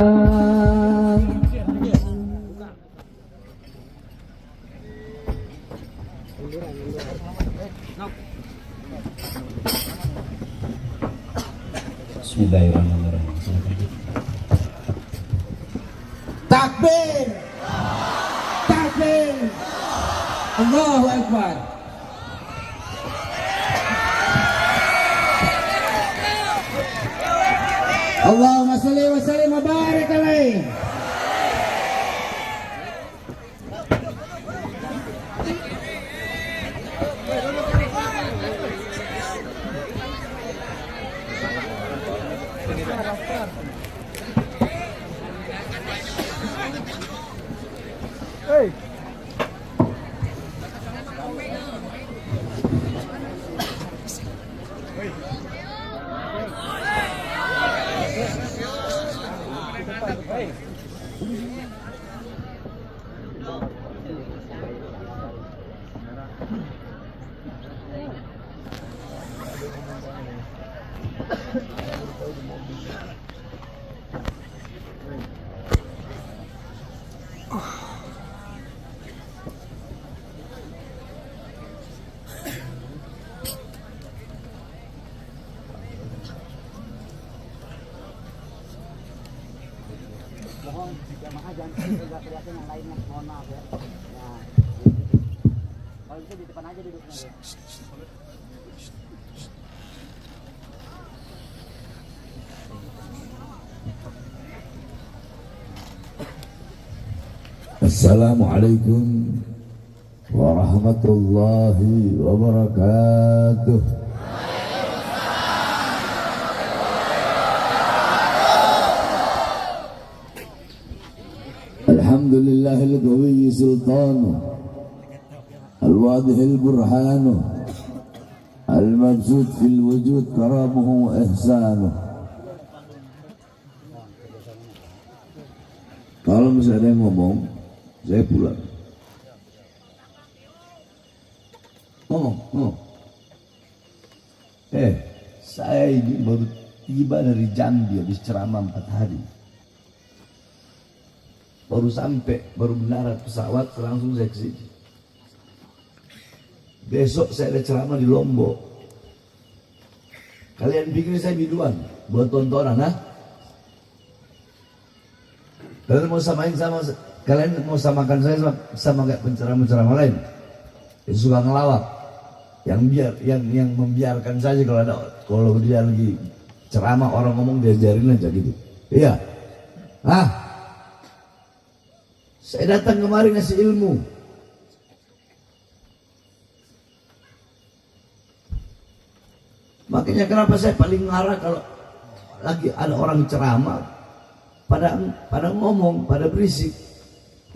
Bismillahirrahmanirrahim. Takbir! Takbir! Allahu Akbar. Allahumma shalli wa sallim wa barik alaihi. Mohon jamaah jangan teriak-teriakin yang lainnya, mohon maaf ya. Nah, kalau bisa di depan aja duduknya ya. Assalamualaikum warahmatullahi wabarakatuh. Alhamdulillahil qawiyyi sultanu al-wadihil burhanu al-mabsut fil wujud karamuhu wa ihsanu. Kalau misalnya ada yang ngomong, saya pulang. Ngomong. Saya ini baru tiba dari Jambi habis ceramah 4 hari. Baru sampai, baru mendarat pesawat, langsung saya ke sini. Besok saya ada ceramah di Lombok. Kalian pikir saya biduan buat tontonan, ha? Kalian mau samain sama, kalian mau samakan saya sama kayak penceramah-penceramah lain yang suka ngelawak, yang membiarkan saja kalau dia lagi ceramah orang ngomong diajarin aja gitu. Iya, saya datang kemari ngasih ilmu. Makanya kenapa saya paling marah kalau lagi ada orang ceramah pada ngomong, pada berisik.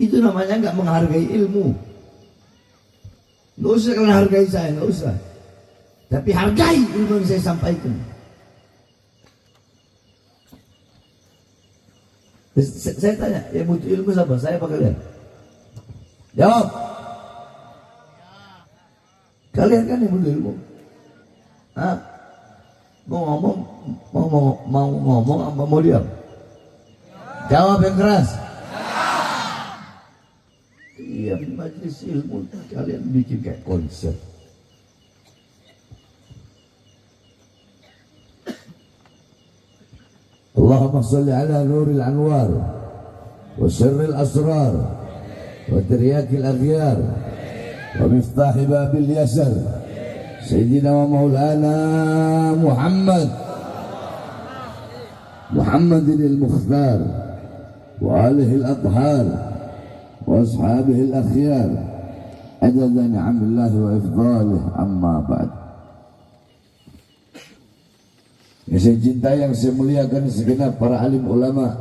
Itu namanya nggak menghargai ilmu. Nggak usah kalian hargai saya, nggak usah. Tapi hargai ilmu yang saya sampaikan. Saya tanya, yang butuh ilmu siapa? Saya apa kalian? Jawab. Kalian kan yang butuh ilmu. Mau ngomong apa mau diam? Jawab yang keras. Iya, majelis ilmu kalian bikin kayak konser. Allahumma salli ala nuril anwar wa sirril asrar wa tiryakil aghyar wa miftahi babil yasar Sayyidina wa maulana Muhammadin al-Mukhtar wa alihi al-athhar wa ashabihi al-akhyar adada ni'amillahi wa ifdalih amma ba'd. Yang saya cintai, yang saya muliakan segenap para alim ulama,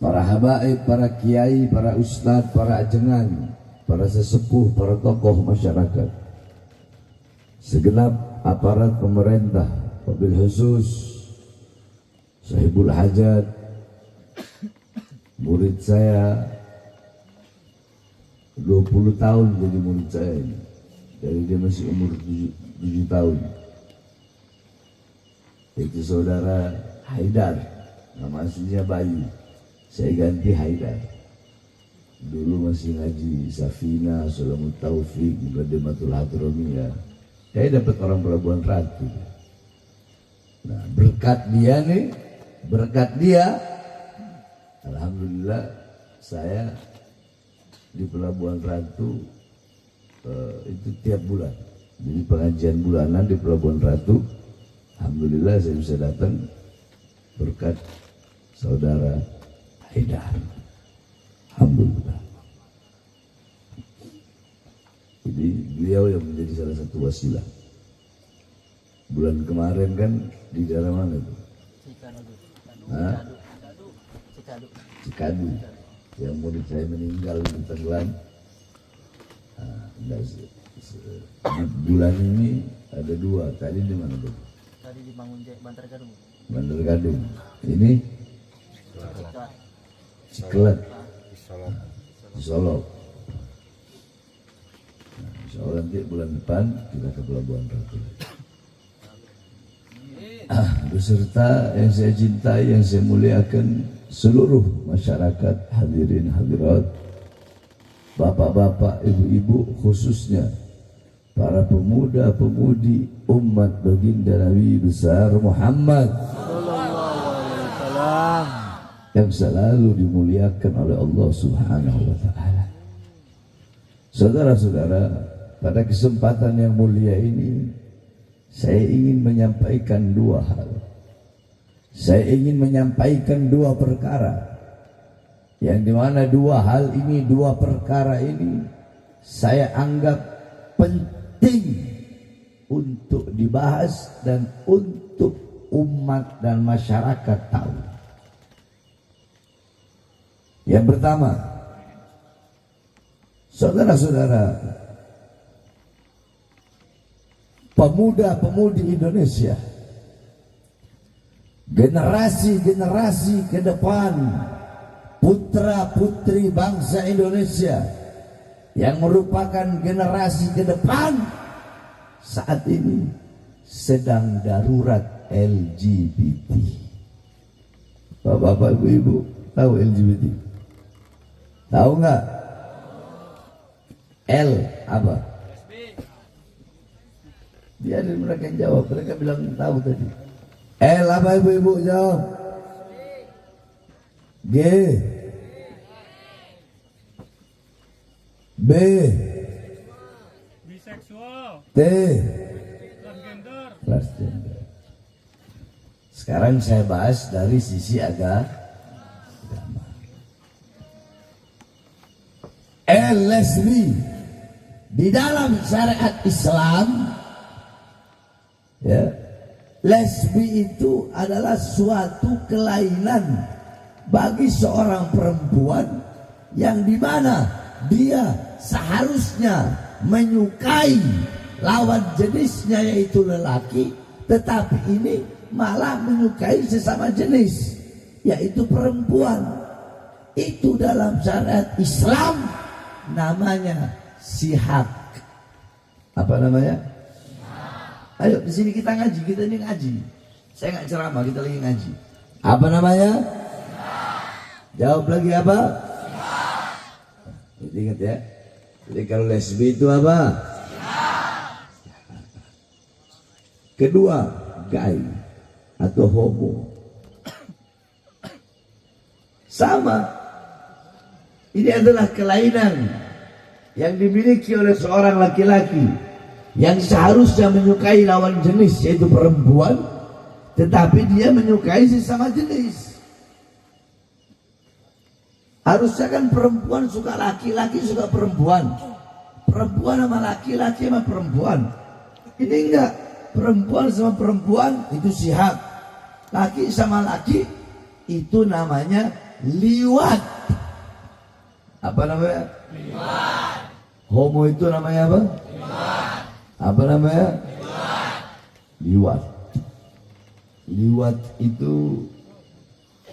para habaib, para kiai, para ustadz, para ajengan, para sesepuh, para tokoh masyarakat, segenap aparat pemerintah, wabil khusus sahibul hajat, murid saya 20 tahun jadi murid saya ini, dari dia masih umur 7 tahun. Itu saudara Haidar nama aslinya Bayu. Saya ganti Haidar. Dulu masih ngaji Safina, Salamut Taufik, Mukaddimatul Hadramiyah. Saya dapat orang Pelabuhan Ratu. Nah, berkat dia, alhamdulillah saya di Pelabuhan Ratu itu tiap bulan. Jadi pengajian bulanan di Pelabuhan Ratu, alhamdulillah saya bisa datang berkat saudara Haidar. Alhamdulillah. Jadi beliau yang menjadi salah satu wasilah. Bulan kemarin kan di daerah mana itu? Cikadu. Yang murid saya meninggal di Tenggelam. Bulan ini ada 2. Tadi di mana tuh? Tadi di Bantar Gadung. Bantar Gadung. Ini Ciklet. Di Solo. Nah, insya Allah nanti bulan depan kita ke Pelabuhan Ratu. Beserta yang saya cintai, yang saya muliakan, seluruh masyarakat hadirin hadirat, bapak-bapak, ibu-ibu, khususnya para pemuda-pemudi umat baginda Nabi besar Muhammad yang selalu dimuliakan oleh Allah Subhanahu wa Ta'ala. Saudara-saudara, pada kesempatan yang mulia ini saya ingin menyampaikan 2 hal. Saya ingin menyampaikan 2 perkara, yang dimana 2 hal ini, 2 perkara ini saya anggap penting untuk dibahas dan untuk umat dan masyarakat tahu. Yang pertama, saudara-saudara, pemuda-pemudi Indonesia, generasi-generasi ke depan, putra-putri bangsa Indonesia yang merupakan generasi ke depan, saat ini sedang darurat LGBT. Bapak-bapak, ibu-ibu, tahu LGBT? Tahu nggak? L apa? Biarin mereka yang jawab, mereka bilang tahu tadi. L apa ibu-ibu jawab? G, B, biseksual, T, transgender. Sekarang saya bahas dari sisi agama. Lesbi di dalam syariat Islam, ya, lesbi itu adalah suatu kelainan bagi seorang perempuan yang dimana dia seharusnya menyukai lawan jenisnya yaitu lelaki, tetapi ini malah menyukai sesama jenis yaitu perempuan. Itu dalam syariat Islam namanya sihak. Apa namanya? Ayo di sini kita ngaji, kita ini ngaji. Saya nggak ceramah, kita lagi ngaji. Apa namanya? Jawab lagi apa? Jadi ingat ya. Jadi kalau lesbi itu apa? Kedua, gay atau homo. Sama. Ini adalah kelainan yang dimiliki oleh seorang laki-laki yang seharusnya menyukai lawan jenis yaitu perempuan, tetapi dia menyukai sesama jenis. Harusnya kan perempuan suka laki, suka perempuan, perempuan sama laki sama perempuan. Ini enggak, perempuan sama perempuan itu sihak, laki sama laki itu namanya liwat. Apa namanya? Liwat. Homo itu namanya apa? Liwat. Apa namanya? Liwat. Liwat itu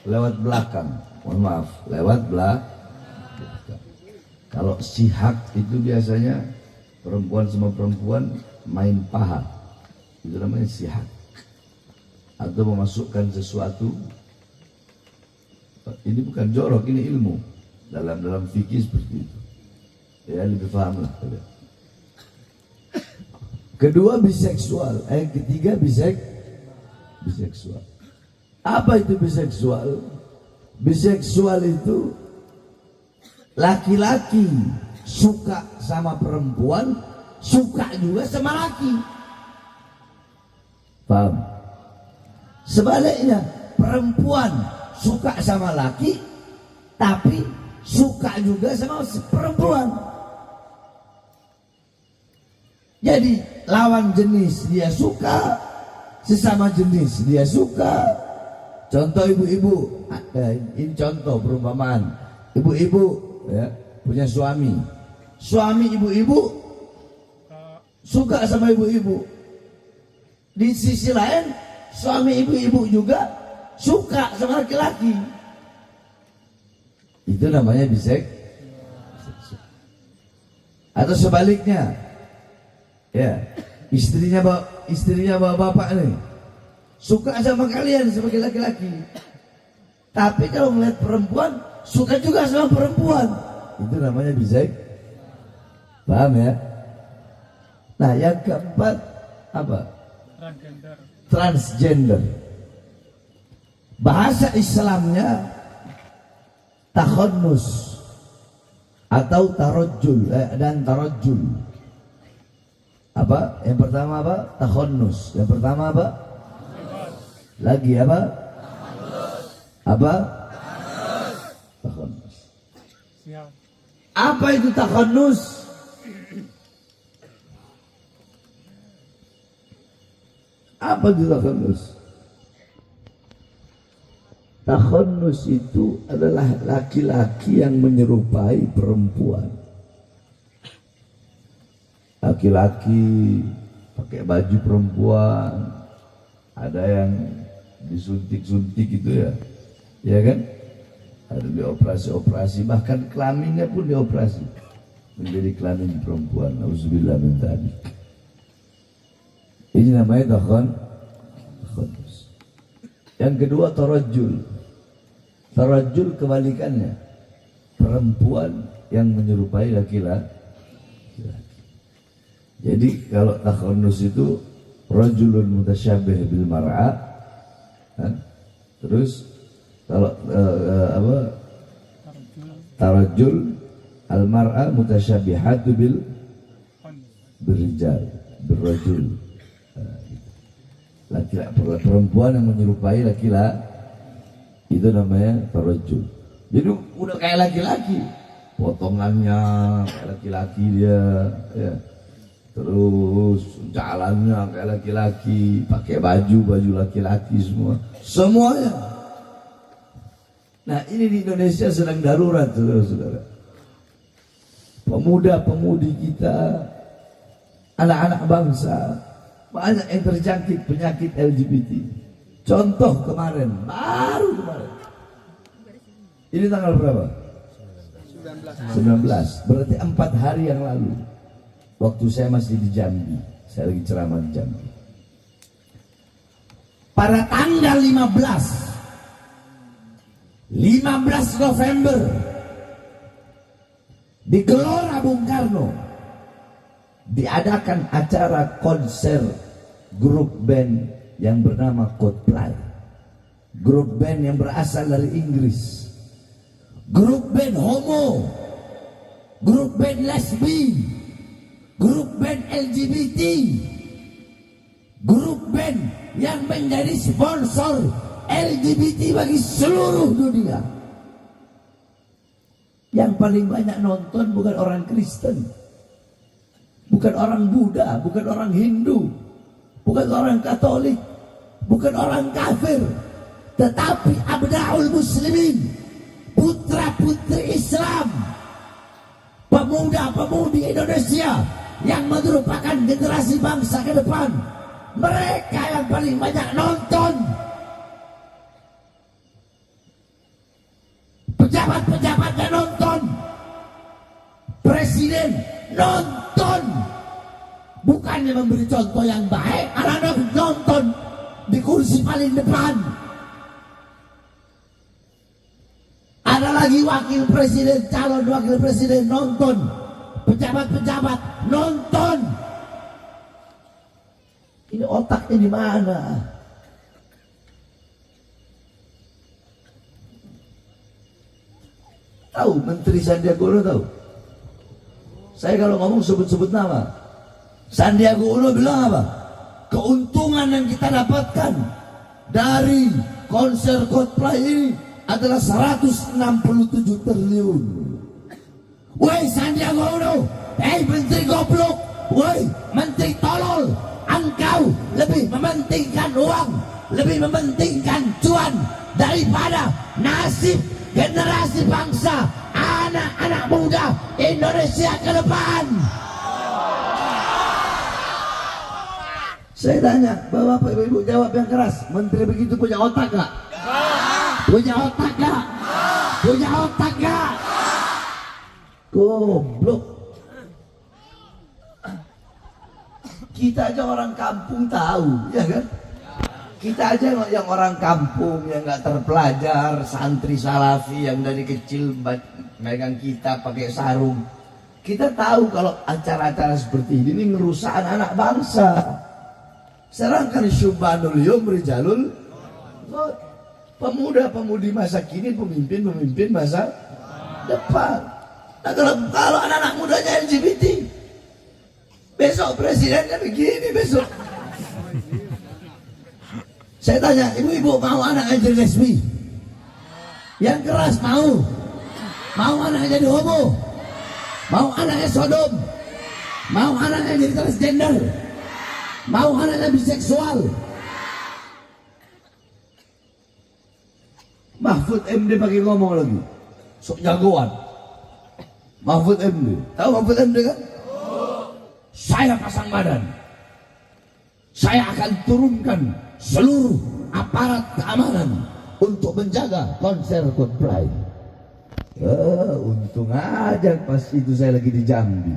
lewat belakang. Mohon maaf, lewat belakang. Kalau sihak itu biasanya perempuan sama perempuan main paha. Itu namanya sihak. Atau memasukkan sesuatu Ini bukan jorok, ini ilmu. Dalam fikih seperti itu. Ya, lebih paham lah. Kedua biseksual, ketiga biseksual. Apa itu biseksual? Biseksual itu laki-laki suka sama perempuan, suka juga sama laki. Paham? Sebaliknya, perempuan suka sama laki, tapi suka juga sama perempuan. Jadi lawan jenis dia suka, sesama jenis dia suka. Contoh ibu-ibu, ini contoh perumpamaan. Ibu-ibu ya, punya suami. Suami ibu-ibu suka sama ibu-ibu. Di sisi lain, suami ibu-ibu juga suka sama laki-laki. Itu namanya biseksual. Atau sebaliknya, ya, istrinya bapak nih suka sama kalian sebagai laki-laki, tapi kalau melihat perempuan suka juga sama perempuan. Itu namanya biseksual. Paham ya? Nah, yang keempat apa? Transgender. Bahasa Islamnya takhannus atau tarajjul dan tarajjul. Apa? Yang pertama apa? Takhannus. Yang pertama apa? Lagi apa? Apa? Takhannus. Apa itu takhannus? Apa itu takhannus? Takhannus itu adalah laki-laki yang menyerupai perempuan. Laki-laki pakai baju perempuan, ada yang disuntik-suntik gitu ya, ya kan? Ada dioperasi-operasi, bahkan kelaminnya pun dioperasi menjadi kelamin perempuan. Auzubillah min dzalik. Ini namanya takhannus. Yang kedua tarajjul. Tarajjul kebalikannya, perempuan yang menyerupai laki-laki. Jadi kalau takhannus itu rajulun mutasyabih bil mar'a, kan? Terus kalau tarajjul al mar'a mutasyabihatu bil rijal, birrajul. Laki-laki, perempuan yang menyerupai laki-laki, itu namanya tarajjul. Jadi udah kayak laki-laki, potongannya kayak laki-laki dia, ya. Terus jalannya kayak laki-laki, pakai baju laki-laki semuanya. Nah, ini di Indonesia sedang darurat, saudara-saudara. Pemuda-pemudi kita, anak-anak bangsa, banyak yang terjangkit penyakit LGBT. Contoh baru kemarin. Ini tanggal berapa? 19. Berarti 4 hari yang lalu. Waktu saya masih di Jambi, saya lagi ceramah di Jambi. Pada tanggal 15 November di Gelora Bung Karno diadakan acara konser grup band yang bernama Coldplay. Grup band yang berasal dari Inggris. Grup band homo, grup band lesbi, grup band LGBT, grup band yang menjadi sponsor LGBT bagi seluruh dunia. Yang paling banyak nonton bukan orang Kristen, bukan orang Buddha, bukan orang Hindu, bukan orang Katolik, bukan orang kafir, tetapi abdaul muslimin, putra-putri Islam, pemuda-pemudi Indonesia yang merupakan generasi bangsa ke depan. Mereka yang paling banyak nonton. Pejabat-pejabatnya nonton, presiden nonton. Bukannya memberi contoh yang baik, anak-anak nonton di kursi paling depan. Lagi wakil presiden, calon wakil presiden nonton, pejabat-pejabat nonton. Ini otaknya di mana? Tahu Menteri Sandiaga Uno tahu? Saya kalau ngomong sebut-sebut nama. Sandiaga Uno bilang apa? Keuntungan yang kita dapatkan dari konser Coldplay ini adalah 167 triliun. Woi Sandiaga Uno, Menteri goblok, woi Menteri tolol, engkau lebih mementingkan uang, lebih mementingkan cuan daripada nasib generasi bangsa, anak-anak muda Indonesia ke depan. Saya tanya, Bapak Ibu jawab yang keras. Menteri begitu punya otak gak? Punya otak gak? Punya otak gak? Goblok. Kita aja orang kampung tahu, ya kan? Kita aja yang orang kampung yang nggak terpelajar, santri salafi yang dari kecil megang kita pakai sarung. Kita tahu kalau acara-acara seperti ini ngerusak anak-anak bangsa. Sedangkan syubhanul yum rijalul, pemuda-pemudi masa kini, pemimpin-pemimpin masa depan. Nah, kalau anak-anak mudanya LGBT, besok presidennya begini besok. Saya tanya, ibu-ibu mau anaknya jadi lesbi? Yang keras mau? Mau anaknya jadi homo? Mau anaknya sodom? Mau anaknya jadi transgender? Mau anaknya biseksual? Mahfud MD pakai ngomong lagi, sok jagoan. Mahfud MD, tahu Mahfud MD kan? Saya pasang badan, saya akan turunkan seluruh aparat keamanan untuk menjaga konser Coldplay. Untung aja pas itu saya lagi di Jambi.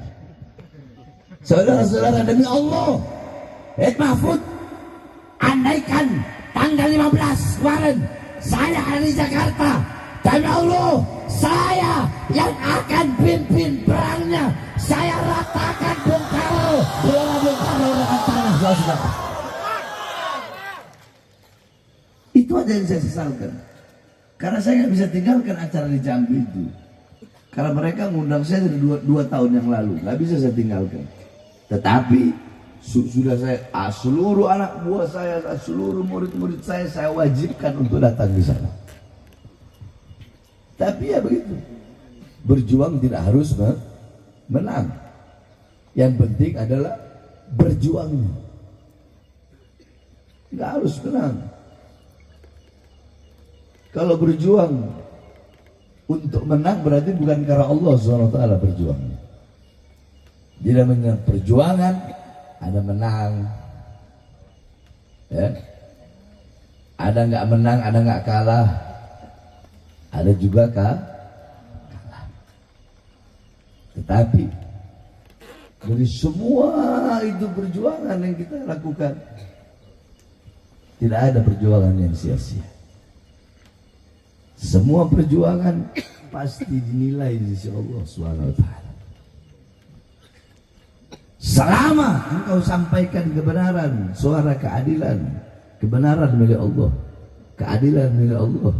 Saudara-saudara, demi Allah, Mahfud, andaikan tanggal 15 kemarin saya ada di Jakarta, demi Allah, saya yang akan pimpin perangnya. Saya ratakan Bung Karno, Bung Karno dengan tanah, saudara. Itu aja yang saya sesalkan. Karena saya nggak bisa tinggalkan acara di Jambi itu. Karena mereka ngundang saya dari dua tahun yang lalu, nggak bisa saya tinggalkan. Tetapi sudah saya seluruh anak buah saya, seluruh murid-murid saya wajibkan untuk datang di sana. Tapi ya begitu, berjuang tidak harus menang. Yang penting adalah berjuangnya. Nggak harus menang. Kalau berjuang untuk menang berarti bukan karena Allah SWT berjuangnya. Jadi namanya perjuangan, ada menang, ya. Ada nggak menang, ada nggak kalah, ada juga kalah. Tetapi dari semua itu perjuangan yang kita lakukan, tidak ada perjuangan yang sia-sia. Semua perjuangan pasti dinilai di sisi Allah SWT. Selama engkau sampaikan kebenaran, suara keadilan, kebenaran milik Allah, keadilan milik Allah,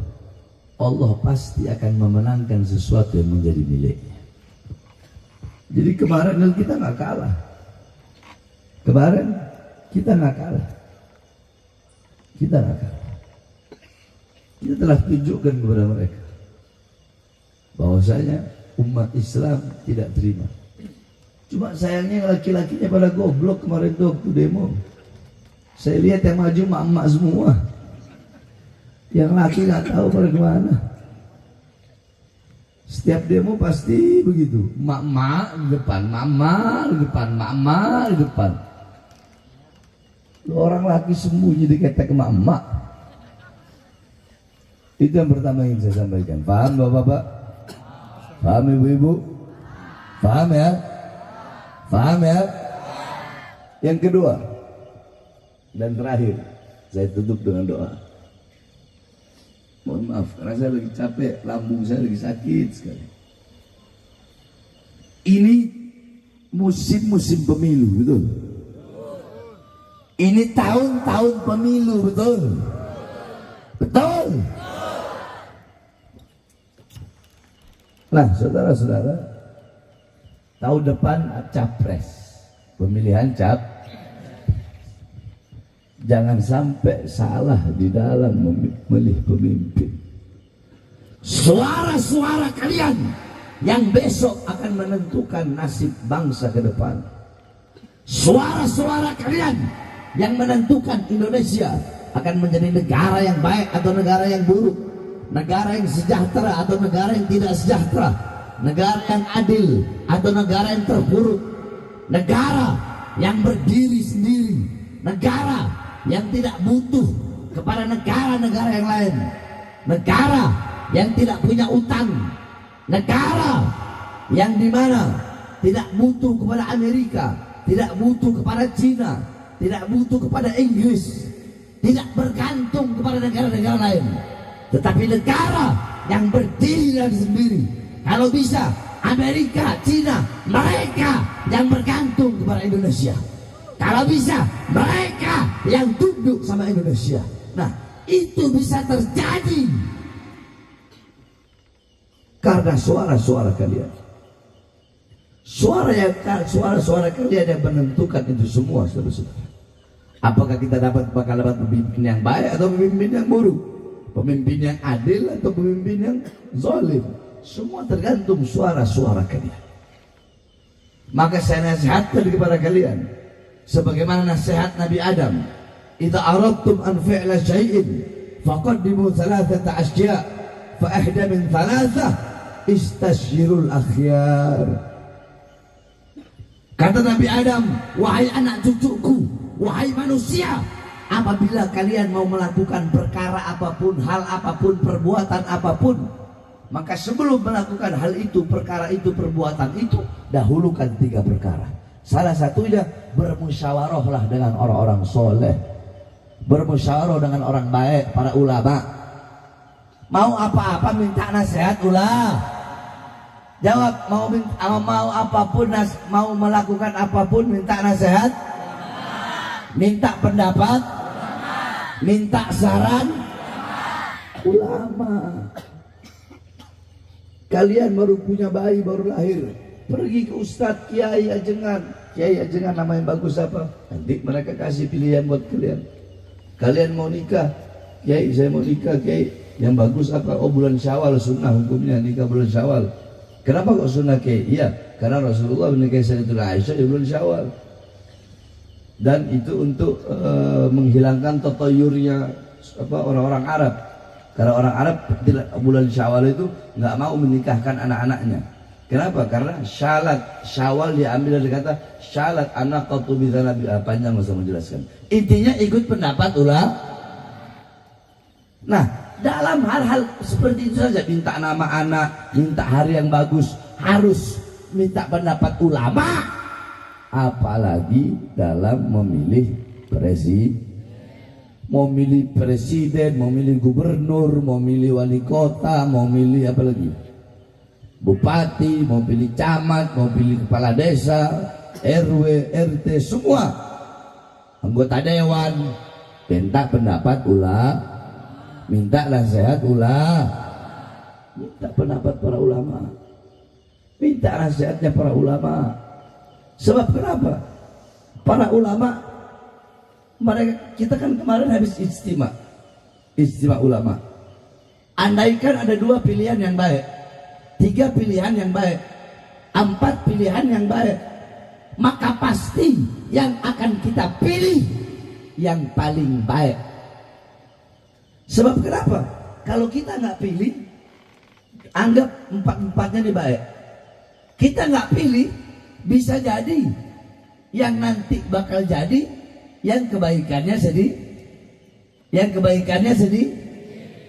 Allah pasti akan memenangkan sesuatu yang menjadi miliknya. Jadi kemarin kita nggak kalah. Kemarin kita nggak kalah. Kita nggak kalah. Kita telah tunjukkan kepada mereka bahwasanya umat Islam tidak terima. Cuma sayangnya laki-lakinya pada goblok kemarin tuh waktu demo. Saya lihat yang maju emak-emak semua. Yang laki nggak tahu pada kemana. Setiap demo pasti begitu. Emak-emak di depan, mama di depan, mama di depan. Lu orang laki sembunyi di ketek emak-emak. Itu yang pertama yang saya sampaikan. Paham Bapak-Bapak? Paham Ibu-Ibu? Paham ya? Paham ya? Yang kedua dan terakhir, saya tutup dengan doa. Mohon maaf, karena saya lagi capek, lambung saya lagi sakit sekali. Ini musim-musim pemilu, betul? Ini tahun-tahun pemilu, betul? Betul? Nah, saudara-saudara, tahun depan capres, pemilihan jangan sampai salah di dalam memilih pemimpin. Suara-suara kalian yang besok akan menentukan nasib bangsa ke depan. Suara-suara kalian yang menentukan Indonesia akan menjadi negara yang baik atau negara yang buruk, negara yang sejahtera atau negara yang tidak sejahtera, negara yang adil atau negara yang terpuruk, negara yang berdiri sendiri, negara yang tidak butuh kepada negara-negara yang lain, negara yang tidak punya utang, negara yang dimana tidak butuh kepada Amerika, tidak butuh kepada Cina, tidak butuh kepada Inggris, tidak bergantung kepada negara-negara lain, tetapi negara yang berdiri dari sendiri. Kalau bisa Amerika, Cina, mereka yang bergantung kepada Indonesia. Kalau bisa mereka yang tunduk sama Indonesia. Nah, itu bisa terjadi karena suara-suara kalian. Suara-suara kalian yang menentukan itu semua, saudara-saudara. Apakah kita bakal dapat pemimpin yang baik atau pemimpin yang buruk, pemimpin yang adil atau pemimpin yang zalim? Semua tergantung suara-suara kalian. Maka saya nasihatkan kepada kalian, sebagaimana nasihat Nabi Adam, "Idza aradtum an fi'la syai'in faqaddimu thalathata asya' fa ihda min thalathah istashirul akhyar." Kata Nabi Adam, "Wahai anak cucuku, wahai manusia, apabila kalian mau melakukan perkara apapun, hal apapun, perbuatan apapun, maka sebelum melakukan hal itu, perkara itu, perbuatan itu, dahulukan 3 perkara. Salah satunya bermusyawarahlah dengan orang-orang soleh, bermusyawarah dengan orang baik, para ulama. Mau apa-apa minta nasihat ulah. Jawab, mau apapun, mau melakukan apapun minta nasihat, minta pendapat, minta saran ulama. Kalian baru punya bayi, baru lahir, pergi ke Ustadz Kiai Ajengan. Kiai Ajengan nama yang bagus apa? Nanti mereka kasih pilihan buat kalian. Kalian mau nikah, Kiai saya mau nikah, Kiai yang bagus apa? Oh, bulan Syawal sunnah hukumnya nikah bulan Syawal. Kenapa kok sunnah, Kiai? Iya, karena Rasulullah menikahi Sayyidatuna Aisyah di bulan Syawal. Dan itu untuk menghilangkan tatoyurnya orang-orang Arab. Karena orang Arab bulan Syawal itu nggak mau menikahkan anak-anaknya. Kenapa? Karena Syawal diambil dari kata syalat anak qatu bidzanabi. Panjang masa menjelaskan. Intinya ikut pendapat ulama. Nah, dalam hal-hal seperti itu saja, minta nama anak, minta hari yang bagus, harus minta pendapat ulama. Apalagi dalam memilih presiden. Mau milih presiden, mau milih gubernur, mau milih wali kota, mau milih apa lagi? Bupati, mau pilih camat, mau pilih kepala desa, RW, RT, semua anggota dewan, minta pendapat ulama, minta nasihat ulama, minta pendapat para ulama, minta nasihatnya para ulama. Sebab kenapa? Para ulama, kita kan kemarin habis istimewa ulama. Andaikan ada 2 pilihan yang baik, 3 pilihan yang baik, 4 pilihan yang baik, maka pasti yang akan kita pilih yang paling baik. Sebab kenapa? Kalau kita nggak pilih, anggap 4-empatnya ini baik. Kita nggak pilih, bisa jadi yang nanti bakal jadi yang kebaikannya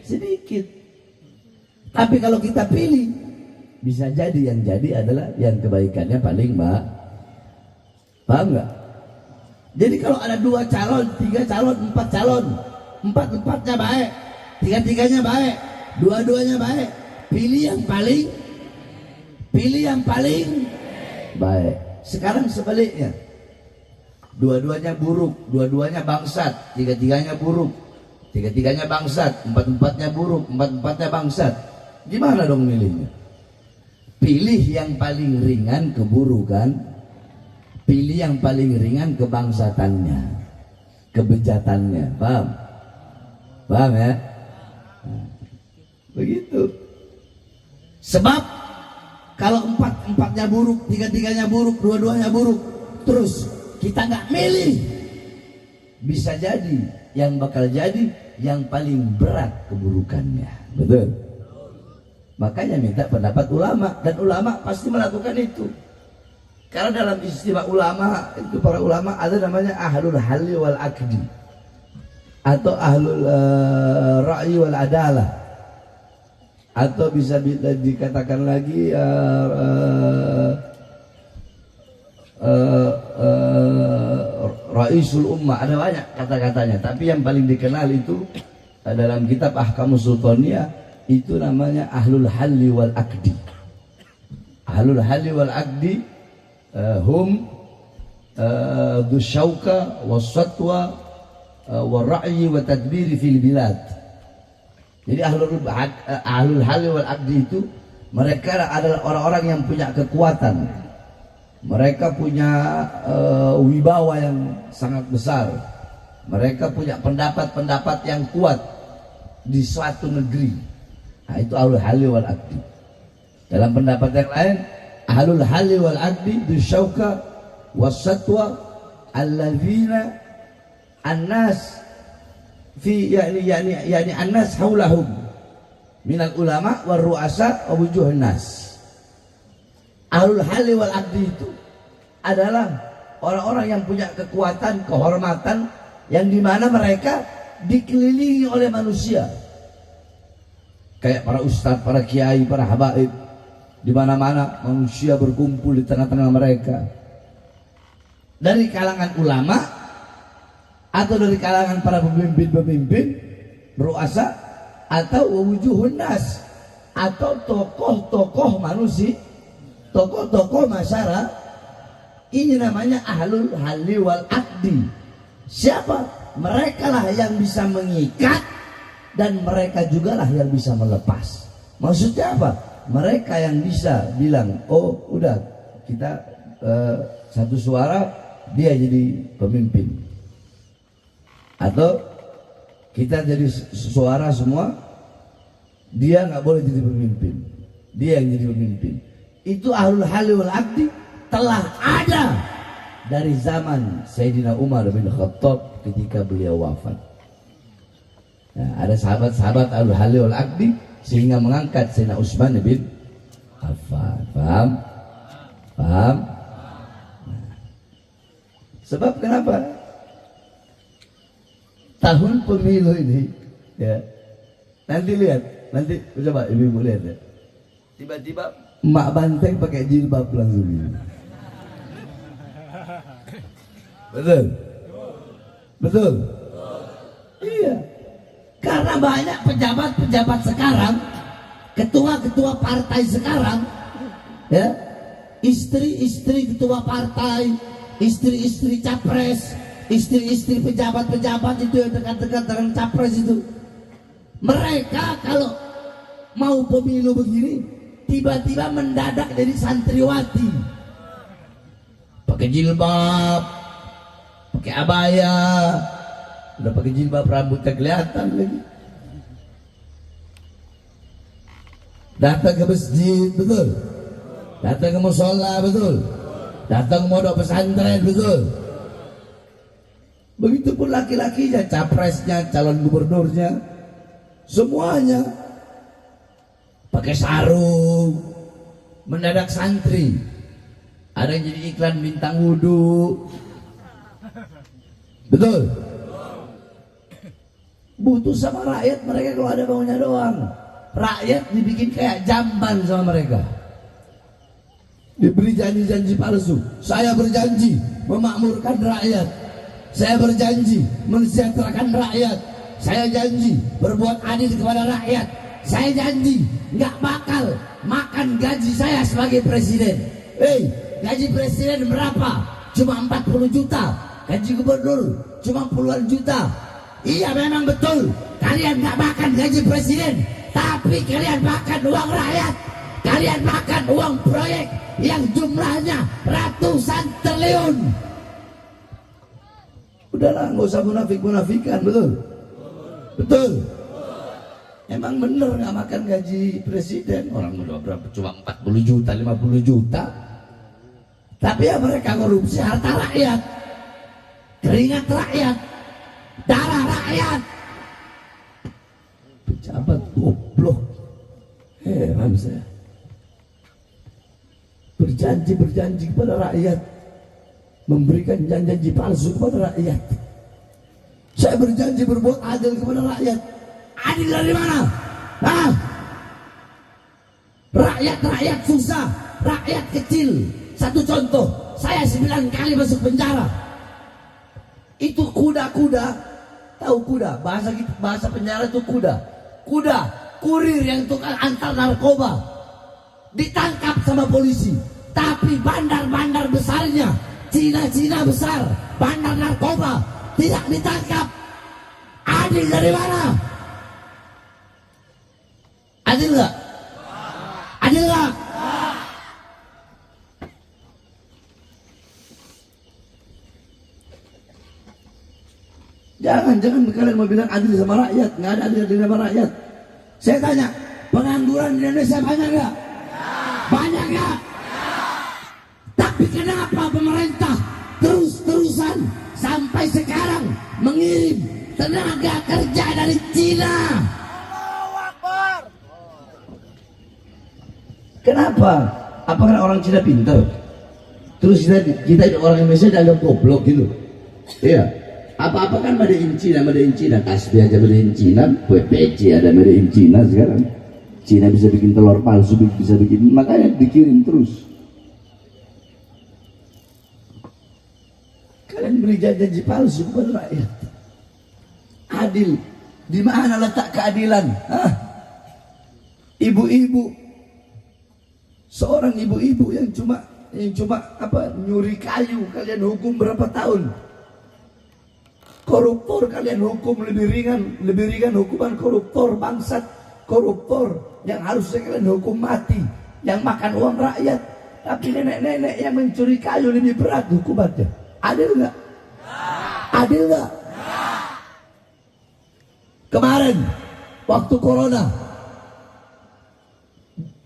sedikit. Tapi kalau kita pilih, bisa jadi yang jadi adalah yang kebaikannya paling baik. Paham nggak? Jadi kalau ada 2 calon, 3 calon, 4 calon, 4-empatnya baik, tiga-tiganya baik, dua-duanya baik. Pilih yang paling baik. Sekarang sebaliknya, dua-duanya buruk, dua-duanya bangsat, tiga-tiganya buruk, tiga-tiganya bangsat, empat-empatnya buruk, empat-empatnya bangsat. Gimana dong milihnya? Pilih yang paling ringan keburukan, pilih yang paling ringan kebangsatannya, kebejatannya. Paham? Paham ya? Nah, begitu. Sebab kalau empat-empatnya buruk, tiga-tiganya buruk, dua-duanya buruk, terus kita nggak milih, bisa jadi yang bakal jadi yang paling berat keburukannya. Betul? Makanya minta pendapat ulama, dan ulama pasti melakukan itu. Karena dalam istilah ulama itu, para ulama ada namanya ahlul halli wal aqdi atau ahlul ra'i wal adalah, atau bisa dikatakan lagi Raisul Ummah. Ada banyak kata-katanya, tapi yang paling dikenal itu dalam kitab Ahkamus Sultaniyah itu namanya Ahlul Halli wal Aqdi. Ahlul Halli wal Aqdi hum dusyauka was-satwa war-ra'yi wa tadbiri fil bilad. Jadi ahlul halli wal aqdi itu mereka adalah orang-orang yang punya kekuatan. Mereka punya wibawa yang sangat besar. Mereka punya pendapat-pendapat yang kuat di suatu negeri. Nah, itu ahlul halli wal aqdi. Dalam pendapat yang lain, ahlul halli wal aqdi dusyauka was-satwa alladzina annas fi yani annas haulahum minal ulama war ru'asa wa wujuhun nas. Ahlul halli wal aqdi itu adalah orang-orang yang punya kekuatan, kehormatan, yang dimana mereka dikelilingi oleh manusia, kayak para ustadz, para kiai, para habaib. Di mana-mana manusia berkumpul di tengah-tengah mereka, dari kalangan ulama atau dari kalangan para pemimpin-pemimpin, ruasa, atau wujuhun nas, atau tokoh-tokoh manusia, tokoh-tokoh masyarakat. Ini namanya ahlul halli wal aqdi. Siapa? Mereka lah yang bisa mengikat, dan mereka juga lah yang bisa melepas. Maksudnya apa? Mereka yang bisa bilang, oh udah kita satu suara, dia jadi pemimpin. Atau kita jadi suara semua, dia nggak boleh jadi pemimpin, dia yang jadi pemimpin. Itu ahlul halli wal aqdi telah ada dari zaman Sayyidina Umar bin Khattab ketika beliau wafat. Nah, ada sahabat-sahabat ahlul halli wal aqdi sehingga mengangkat Sayyidina Utsman bin Affan. Paham? Paham? Nah, sebab kenapa? Tahun pemilu ini, ya, nanti lihat, nanti coba ibu-ibu lihat ya. Tiba-tiba Mak Banteng pakai jilbab langsung ini. Betul? Betul? Iya. Karena banyak pejabat-pejabat sekarang, ketua-ketua partai sekarang, ya, istri-istri ketua partai, istri-istri capres, istri-istri pejabat-pejabat itu yang dekat-dekat dengan capres itu, mereka kalau mau pemilu begini tiba-tiba mendadak jadi santriwati, pakai jilbab, pakai abaya, udah pakai jilbab rambutnya kelihatan lagi, datang ke masjid, betul, datang ke musola, betul, datang ke mondok pesantren, betul. Begitupun laki-lakinya, capresnya, calon gubernurnya, semuanya pakai sarung, mendadak santri. Ada yang jadi iklan bintang wudhu, betul. Butuh sama rakyat mereka kalau ada maunya doang. Rakyat dibikin kayak jamban sama mereka, diberi janji-janji palsu. Saya berjanji memakmurkan rakyat, saya berjanji mensejahterakan rakyat, saya janji berbuat adil kepada rakyat. Saya janji nggak bakal makan gaji saya sebagai presiden. Gaji presiden berapa? Cuma 40 juta. Gaji gubernur cuma puluhan juta. Iya memang betul, kalian nggak makan gaji presiden, tapi kalian makan uang rakyat. Kalian makan uang proyek yang jumlahnya ratusan triliun. Udahlah, nggak usah munafik-munafikan, betul? Betul. Emang bener nggak makan gaji presiden? Orang udah berapa? Cuma 40 juta, 50 juta. Tapi ya mereka korupsi harta rakyat, keringat rakyat, darah rakyat. Pejabat goblok. Heran saya. Berjanji kepada rakyat, memberikan janji palsu kepada rakyat. Saya berjanji berbuat adil kepada rakyat. Adil dari mana? Rakyat susah, rakyat kecil. Satu contoh, saya 9 kali masuk penjara. Itu kuda-kuda, tahu kuda? Bahasa penjara itu kuda. Kuda, kurir yang tukang antar narkoba ditangkap sama polisi. Tapi bandar-bandar besarnya, Cina besar, bandar narkoba tidak ditangkap. Adil dari mana? Adil nggak? Adil nggak? Jangan kalian mau bilang adil sama rakyat. Nggak ada adil sama rakyat. Saya tanya, pengangguran di Indonesia banyak nggak? Banyak nggak? Tapi kenapa pemerintah terus-terusan sampai sekarang mengirim tenaga kerja dari Cina? Kenapa? Apakah orang Cina pintar? Terus kita orang Indonesia dianggap goblok gitu? Iya. Apa-apa kan made in Cina. Kasbi aja made in Cina, PPC ada made in Cina sekarang. Cina bisa bikin telur palsu, bisa bikin, makanya dikirim terus. Kalian beri janji palsu kepada rakyat. Adil, di mana letak keadilan? Ibu-ibu, seorang ibu-ibu yang cuma nyuri kayu, kalian hukum berapa tahun? Koruptor kalian hukum lebih ringan hukuman koruptor, bangsat koruptor yang harusnya kalian hukum mati, yang makan uang rakyat. Tapi nenek-nenek yang mencuri kayu lebih berat hukumannya. Adil nggak? Adil nggak? Kemarin waktu corona,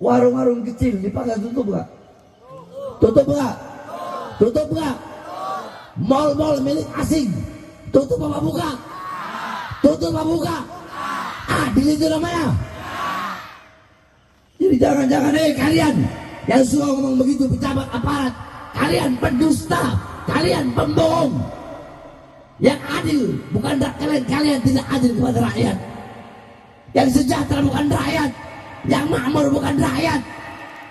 warung-warung kecil di pasar tutup nggak? Tutup nggak? Tutup nggak? Mal-mal milik asing tutup apa buka? Tutup apa buka? Adil itu namanya. Jadi jangan-jangan kalian yang suka ngomong begitu, pejabat aparat, kalian pendusta, kalian pembohong. Yang adil bukan kalian tidak adil kepada rakyat. Yang sejahtera bukan rakyat, yang makmur bukan rakyat.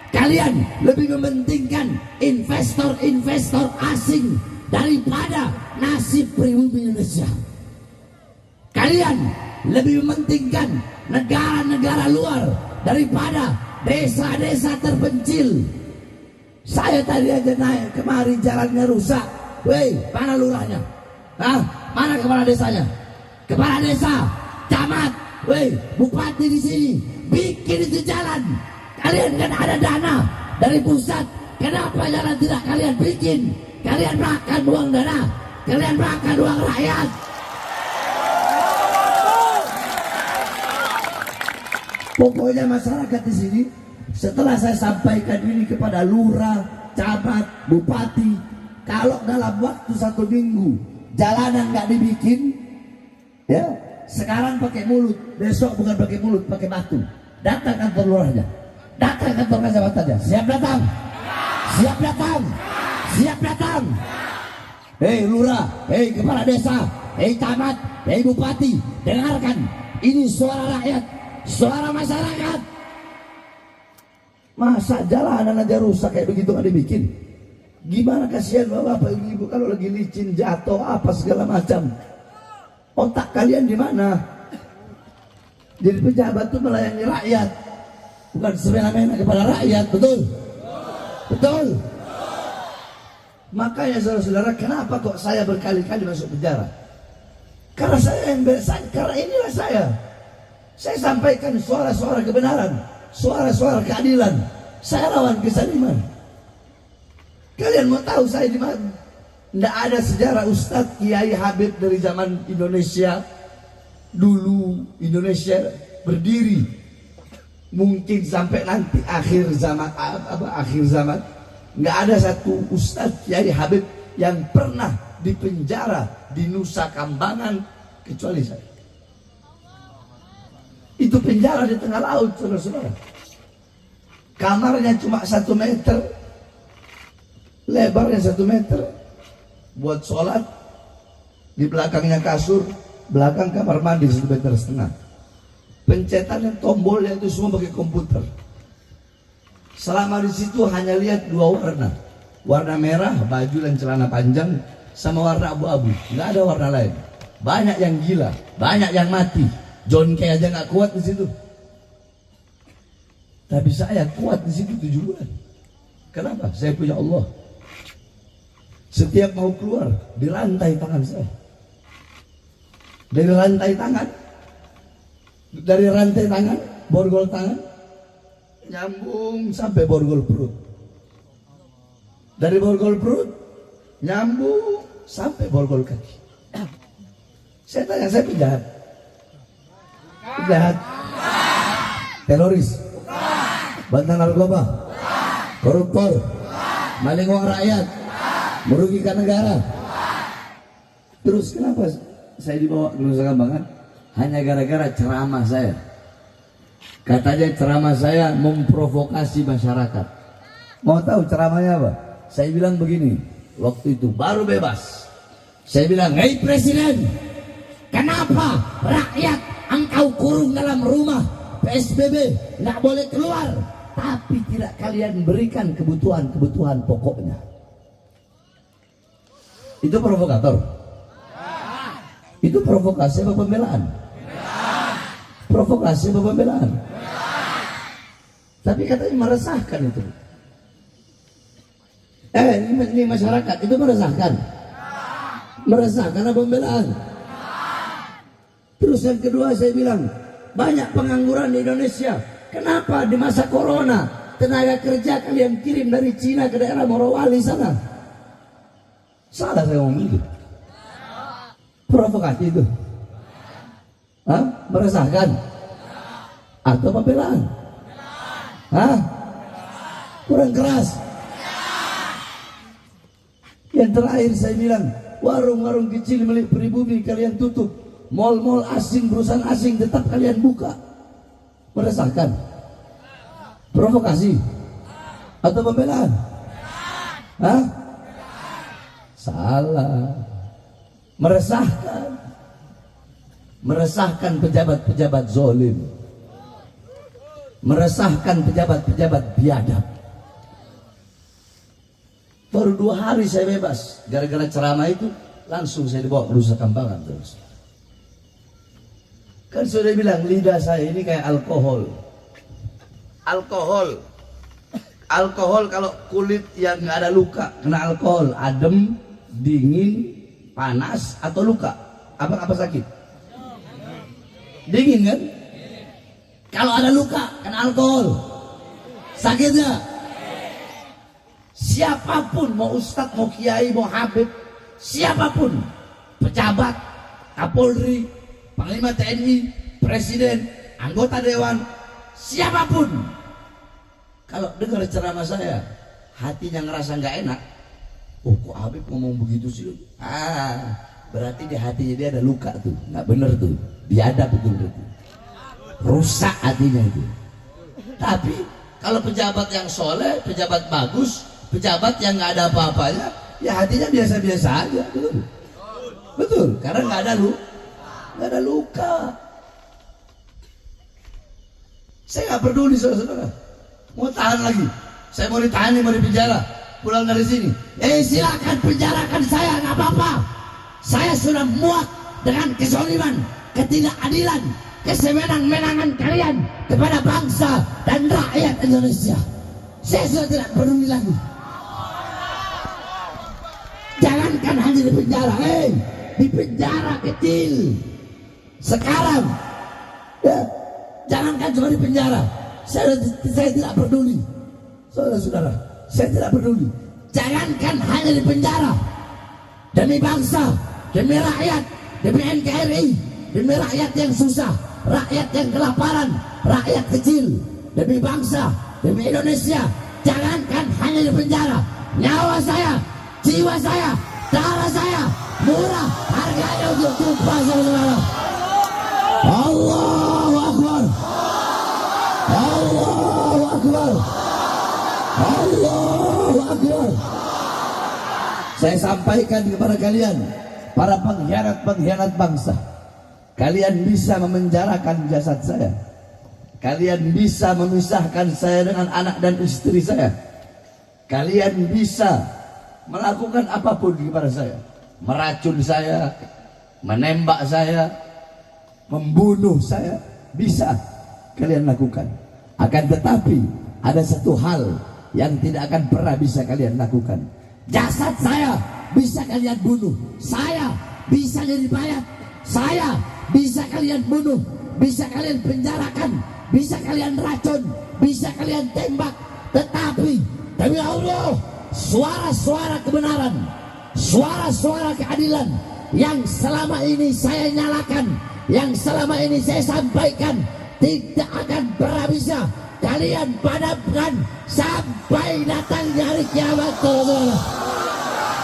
Kalian lebih mementingkan investor asing daripada nasib pribumi Indonesia. Kalian lebih mementingkan negara-negara luar daripada desa-desa terpencil. Saya tadi aja naik kemari, jalannya rusak. Weh, mana lurahnya? Mana kepala desanya? Kepala desa, camat, weh, bupati di sini, bikin itu jalan. Kalian kan ada dana dari pusat, kenapa jalan tidak kalian bikin? Kalian makan uang dana, kalian makan uang rakyat. Pokoknya masyarakat di sini, setelah saya sampaikan ini kepada lurah, camat, bupati, kalau dalam waktu 1 minggu jalanan nggak dibikin, ya sekarang pakai mulut, besok bukan pakai mulut, pakai batu. Datang kantor lurahnya, datang kantor kecamatannya, siap datang, siap datang. Siap datang. Hei lurah, hei kepala desa, hei camat, hei bupati, dengarkan. Ini suara rakyat, suara masyarakat. Masa jalanan aja rusak kayak begitu nggak dibikin? Gimana kasihan bapak ibu kalau lagi licin jatuh apa segala macam? Otak kalian di mana? Jadi pejabat itu melayani rakyat, bukan semena-mena kepada rakyat, betul? Betul. Makanya saudara-saudara, kenapa kok saya berkali-kali masuk penjara? Karena karena inilah saya. Saya sampaikan suara-suara kebenaran, suara-suara keadilan. Saya lawan kezaliman. Kalian mau tahu saya di mana? Tidak ada sejarah Ustadz Kiai Habib dari zaman Indonesia dulu, Indonesia berdiri, mungkin sampai nanti akhir zaman nggak ada satu Ustadz Kiai Habib yang pernah dipenjara di Nusa Kambangan kecuali saya. Itu penjara di tengah laut, saudara-saudara. Kamarnya cuma 1 meter, lebarnya 1 meter, buat sholat, di belakangnya kasur, belakang kamar mandi 1,5 meter. Pencetannya, tombolnya itu semua pakai komputer. Selama di situ hanya lihat 2 warna, warna merah baju dan celana panjang, sama warna abu-abu, nggak ada warna lain. Banyak yang gila, banyak yang mati. John Kay aja nggak kuat di situ. Tapi saya kuat di situ 7 bulan. Kenapa? Saya punya Allah. Setiap mau keluar, dirantai tangan saya. Dari rantai tangan, borgol tangan, nyambung sampai borgol perut. Dari borgol perut, nyambung sampai borgol kaki. Saya tanya, saya penjahat? Penjahat? Teroris? Bantan narkoba? Koruptor? Maling uang rakyat? Merugikan negara? Terus kenapa saya dibawa ke Nusa Kambangan? Hanya gara-gara ceramah saya. Katanya ceramah saya memprovokasi masyarakat. Mau tahu ceramahnya apa? Saya bilang begini, waktu itu baru bebas. Saya bilang, "Hei Presiden, kenapa rakyat engkau kurung dalam rumah PSBB, nggak boleh keluar, tapi tidak kalian berikan kebutuhan pokoknya?" Itu provokator. Itu provokasi apa pembelaan? Provokasi apa pembelaan? Tapi katanya meresahkan itu. Ini masyarakat itu meresahkan. Meresahkan apa pembelaan? Terus yang kedua saya bilang, banyak pengangguran di Indonesia. Kenapa di masa corona tenaga kerja kalian kirim dari Cina ke daerah Morowali sana? Salah saya ngomong itu. Provokasi itu. Hah? Meresahkan? Atau pembelaan? Hah? Kurang keras? Yang terakhir saya bilang, warung-warung kecil milik pribumi kalian tutup, mal-mal asing, perusahaan asing tetap kalian buka. Meresahkan? Provokasi? Atau pembelaan? Hah? Salah. Meresahkan. Meresahkan pejabat-pejabat zolim. Meresahkan pejabat-pejabat biadab. Baru 2 hari saya bebas. Gara-gara ceramah itu langsung saya dibawa ke Nusa Kambangan terus. Kan sudah bilang lidah saya ini kayak alkohol. Alkohol kalau kulit yang nggak ada luka kena alkohol, adem, dingin, panas atau luka? Apa sakit? Dingin kan? Kalau ada luka kena alkohol, sakit nggak? Siapapun, mau ustadz, mau kiai, mau habib, siapapun, pejabat, Kapolri, Panglima TNI, Presiden, anggota Dewan, siapapun, kalau dengar ceramah saya, hatinya ngerasa nggak enak. Oh, kok Habib ngomong begitu sih? Berarti di hatinya dia ada luka tuh, nggak bener tuh, biadab itu berarti, rusak hatinya itu. Tapi kalau pejabat yang soleh, pejabat bagus, pejabat yang nggak ada apa-apanya, ya hatinya biasa-biasa aja, betul? Betul, karena nggak ada luka. Saya nggak peduli saudara-saudara, mau tahan lagi, saya mau ditahan, mau dipenjara, pulang dari sini, silakan penjarakan saya, nggak apa-apa. Saya sudah muak dengan kezaliman, ketidakadilan, kesemenang-menangan kalian kepada bangsa dan rakyat Indonesia. Saya sudah tidak peduli lagi. Jangankan hanya di penjara, di penjara kecil. Sekarang, ya, jangankan cuma di penjara. Saya tidak peduli. Saudara-saudara, saya tidak peduli. Jangankan hanya di penjara. Demi bangsa, demi rakyat, demi NKRI, demi rakyat yang susah, rakyat yang kelaparan, rakyat kecil, demi bangsa, demi Indonesia. Jangankan hanya di penjara, nyawa saya, jiwa saya, darah saya murah harganya untuk tumpah, saudara. Allahu Akbar, Allahu Akbar, Allahu Akbar. Saya sampaikan kepada kalian, para pengkhianat-pengkhianat bangsa, kalian bisa memenjarakan jasad saya, kalian bisa memisahkan saya dengan anak dan istri saya, kalian bisa melakukan apapun kepada saya, meracun saya, menembak saya, membunuh saya, bisa kalian lakukan. Akan tetapi ada satu hal yang tidak akan pernah bisa kalian lakukan. Jasad saya bisa kalian bunuh, saya bisa jadi mayat, saya bisa kalian bunuh, bisa kalian penjarakan, bisa kalian racun, bisa kalian tembak. Tetapi demi Allah, suara-suara kebenaran, suara-suara keadilan yang selama ini saya nyalakan, yang selama ini saya sampaikan, tidak akan pernah bisa kalian padamkan sampai datangnya hari kiamat.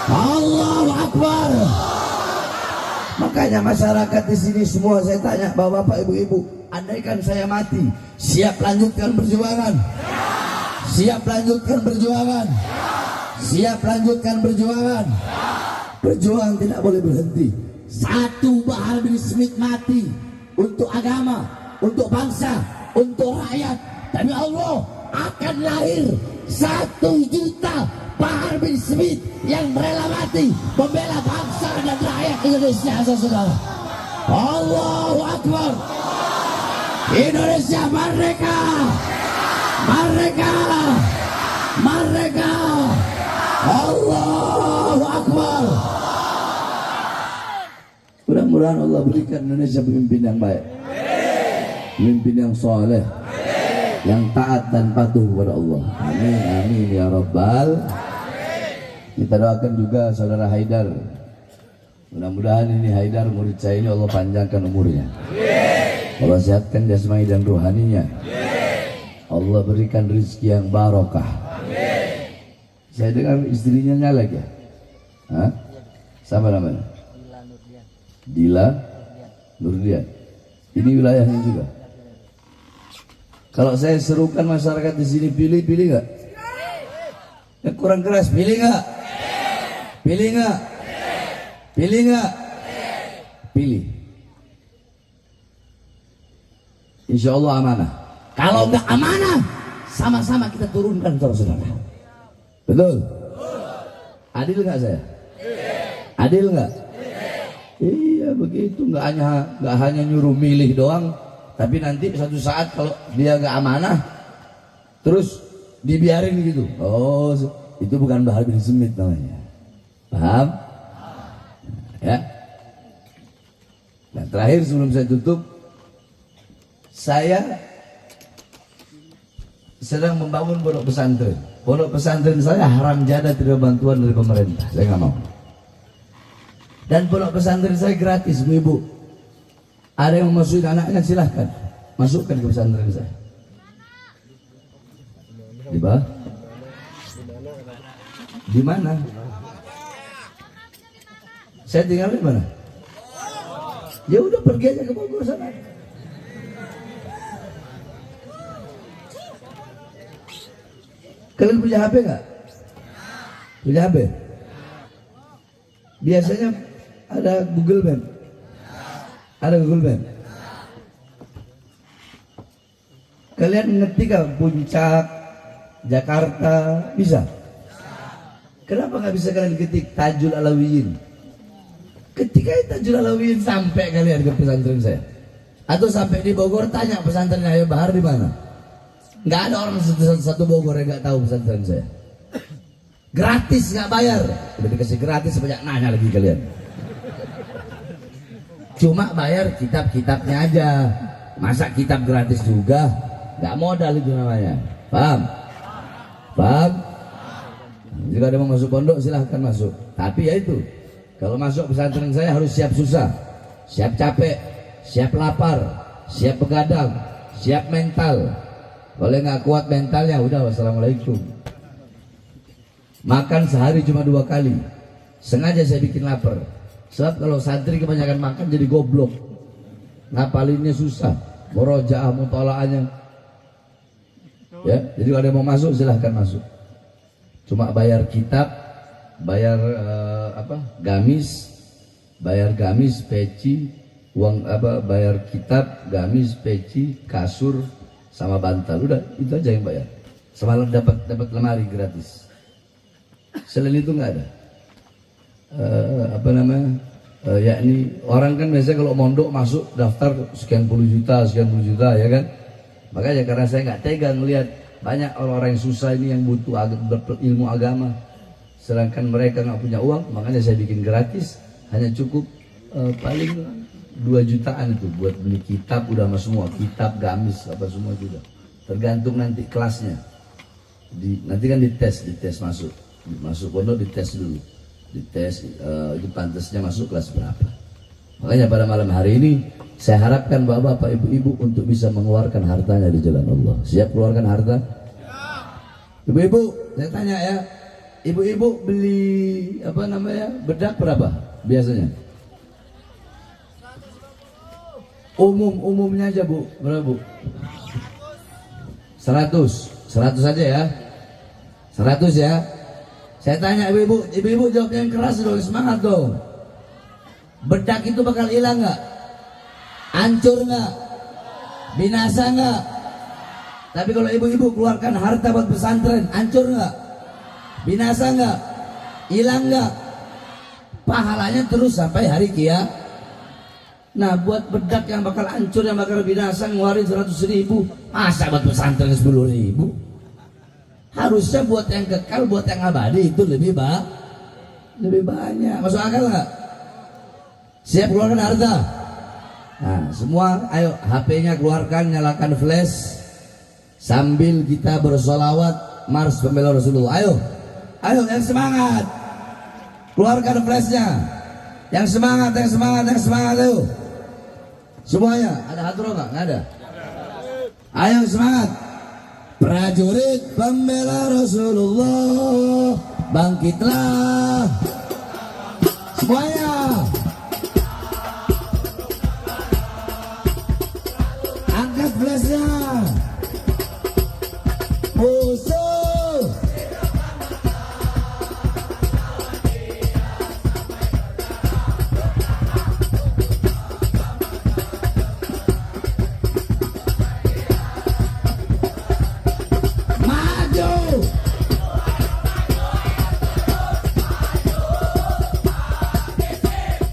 Allahu Akbar. Makanya masyarakat di sini semua saya tanya, bapak-bapak, ibu-ibu, andaikan saya mati, siap lanjutkan perjuangan? Siap lanjutkan perjuangan? Siap lanjutkan perjuangan? Perjuangan tidak boleh berhenti. Satu Bahar bin Smith mati untuk agama, untuk bangsa, untuk rakyat. Demi Allah akan lahir 1 juta Bahar bin Smith yang rela mati membela bangsa dan rakyat Indonesia, saudara. Allahu Akbar. Indonesia merdeka, merdeka, merdeka. Allahu Akbar. Mudah-mudahan Allah berikan Indonesia pemimpin yang baik, pemimpin yang soleh, yang taat dan patuh kepada Allah. Amin, amin ya Rabbal. Kita doakan juga saudara Haidar. Mudah-mudahan ini Haidar murid saya ini Allah panjangkan umurnya, Allah sehatkan jasmani dan rohaninya, Allah berikan rezeki yang barokah. Saya dengar istrinya nyalek ya? Hah? Siapa namanya? Dila Nurdian. Ini wilayahnya juga. Kalau saya serukan masyarakat di sini, pilih nggak? Yang kurang keras, pilih nggak? Pilih nggak? Pilih nggak? Pilih. Insya Allah amanah. Kalau nggak amanah, sama-sama kita turunkan, saudara. Betul? Adil nggak saya? Adil nggak? Iya begitu, nggak hanya nyuruh milih doang, tapi nanti suatu saat kalau dia nggak amanah, terus dibiarin gitu. Oh, itu bukan Bahar bin Smith namanya. Paham? Ya. Nah, terakhir sebelum saya tutup, saya sedang membangun pondok pesantren. Pondok pesantren saya haram jada, tidak bantuan dari pemerintah. Saya nggak mau. Dan pondok pesantren saya gratis, ibu. Ada yang mau masukin anaknya, silahkan masukkan ke pesantren saya. Di bawah? Di mana? Saya tinggal di mana? Ya udah pergi aja ke Bogor sana. Kalian punya HP nggak? Punya HP? Biasanya ada Google Map. Ada Google Map. Kalian ngerti gak Puncak, Jakarta, bisa? Kenapa nggak bisa kalian ketik Tajul Alawiyin? Ketika Tajul Alawiyin sampai kalian ke pesantren saya. Atau sampai di Bogor tanya pesantren Ayo Bahar di mana? Nggak ada orang satu Bogor yang nggak tahu pesantren saya. Gratis, nggak bayar. Udah dikasih gratis, banyak nanya lagi kalian. Cuma bayar kitab-kitabnya aja. Masa kitab gratis juga? Nggak modal itu namanya. Paham? Paham? Jika ada mau masuk pondok silahkan masuk. Tapi ya itu, kalau masuk pesantren saya harus siap susah, siap capek, siap lapar, siap begadang, siap mental. Kalau nggak kuat mentalnya, udah wassalamualaikum. Makan sehari cuma 2 kali. Sengaja saya bikin lapar. Sebab kalau santri kebanyakan makan jadi goblok. Ngapalinnya susah, murojaah, mutolaahnya. Ya, jadi kalau ada mau masuk silahkan masuk. Cuma bayar kitab, bayar gamis, peci, uang bayar kitab, gamis, peci, kasur, sama bantal. Udah, itu aja yang bayar. Semalam dapat lemari gratis. Selain itu nggak ada. Yakni orang kan biasanya kalau mondok masuk daftar sekian puluh juta ya kan. Makanya karena saya nggak tega ngelihat banyak orang-orang yang susah ini yang butuh ilmu agama, sedangkan mereka nggak punya uang, makanya saya bikin gratis. Hanya cukup paling 2 jutaan itu buat beli kitab, udah sama semua kitab, gamis, apa semua juga. Tergantung nanti kelasnya. Nanti kan dites masuk pondok dites dulu, dites itu pantasnya masuk kelas berapa. Makanya pada malam hari ini saya harapkan bapak-bapak, ibu-ibu untuk bisa mengeluarkan hartanya di jalan Allah. Siap keluarkan harta? Ibu-ibu, saya tanya ya, ibu-ibu beli bedak berapa biasanya? Umumnya aja bu, berapa bu? 100 aja ya, 100 ya. Saya tanya ibu-ibu jawab yang keras dong, semangat dong. Bedak itu bakal hilang nggak? Hancur nggak? Binasa nggak? Tapi kalau ibu-ibu keluarkan harta buat pesantren, hancur nggak? Binasa nggak? Hilang nggak? Pahalanya terus sampai hari kiamat. Nah, buat bedak yang bakal hancur, yang bakal binasa, ngeluarin 100.000, masa buat pesantren 10.000? Harusnya buat yang kekal, buat yang abadi itu lebih banyak. Masuk akal nggak? Siap keluarkan harta? Nah, semua ayo HP-nya keluarkan, nyalakan flash sambil kita bersolawat mars pembela Rasulullah. Ayo yang semangat, keluarkan flashnya. Yang semangat ayo. Semuanya, ada hadroh nggak? Nggak ada. Ayo semangat. Prajurit pembela Rasulullah, bangkitlah semuanya. Angkat flashnya. Musuh